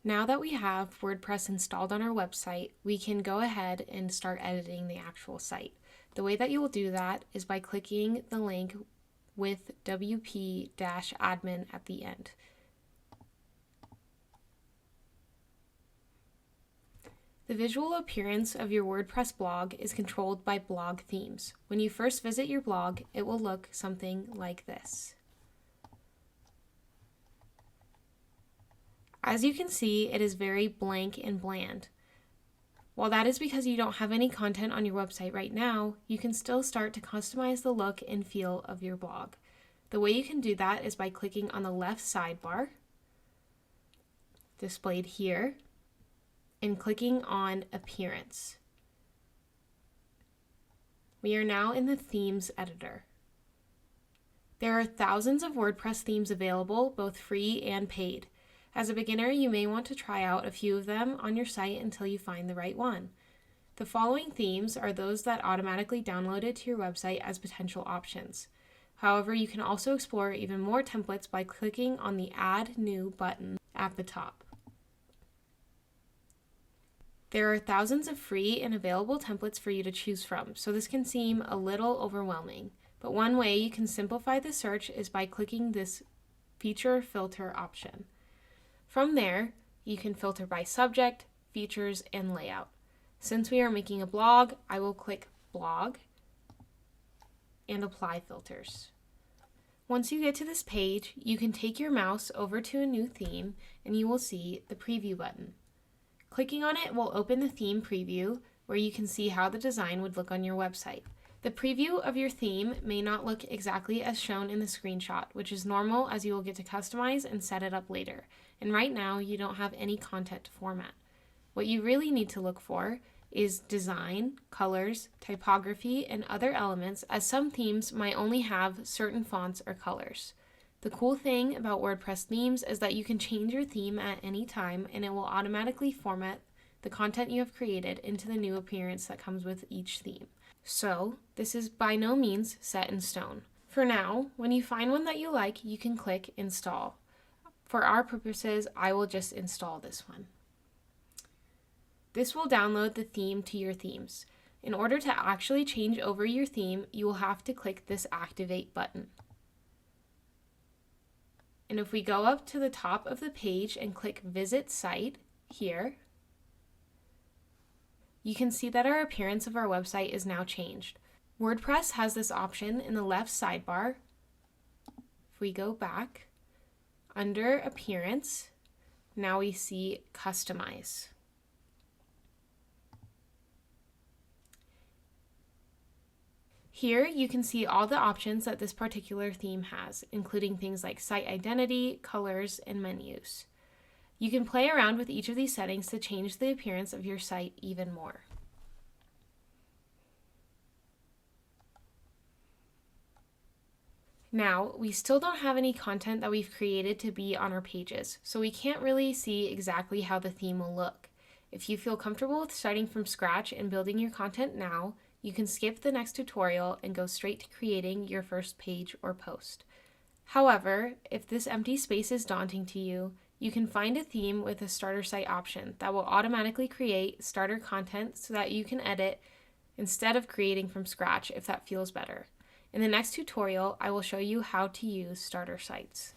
Now that we have WordPress installed on our website, we can go ahead and start editing the actual site. The way that you will do that is by clicking the link with wp-admin at the end. The visual appearance of your WordPress blog is controlled by blog themes. When you first visit your blog, it will look something like this. As you can see, it is very blank and bland. While that is because you don't have any content on your website right now, you can still start to customize the look and feel of your blog. The way you can do that is by clicking on the left sidebar, displayed here, and clicking on Appearance. We are now in the Themes editor. There are thousands of WordPress themes available, both free and paid. As a beginner, you may want to try out a few of them on your site until you find the right one. The following themes are those that automatically downloaded to your website as potential options. However, you can also explore even more templates by clicking on the Add New button at the top. There are thousands of free and available templates for you to choose from, so this can seem a little overwhelming. But one way you can simplify the search is by clicking this Feature Filter option. From there, you can filter by subject, features, and layout. Since we are making a blog, I will click Blog and Apply Filters. Once you get to this page, you can take your mouse over to a new theme and you will see the Preview button. Clicking on it will open the theme preview where you can see how the design would look on your website. The preview of your theme may not look exactly as shown in the screenshot, which is normal as you will get to customize and set it up later. And right now, you don't have any content to format. What you really need to look for is design, colors, typography, and other elements, as some themes might only have certain fonts or colors. The cool thing about WordPress themes is that you can change your theme at any time and it will automatically format the content you have created into the new appearance that comes with each theme. So, this is by no means set in stone. For now, when you find one that you like, you can click Install. For our purposes, I will just install this one. This will download the theme to your themes. In order to actually change over your theme, you will have to click this Activate button. And if we go up to the top of the page and click Visit Site here, you can see that our appearance of our website is now changed. WordPress has this option in the left sidebar. If we go back, under Appearance, now we see Customize. Here you can see all the options that this particular theme has, including things like site identity, colors, and menus. You can play around with each of these settings to change the appearance of your site even more. Now, we still don't have any content that we've created to be on our pages, so we can't really see exactly how the theme will look. If you feel comfortable with starting from scratch and building your content now, you can skip the next tutorial and go straight to creating your first page or post. However, if this empty space is daunting to you, you can find a theme with a starter site option that will automatically create starter content so that you can edit instead of creating from scratch if that feels better. In the next tutorial, I will show you how to use starter sites.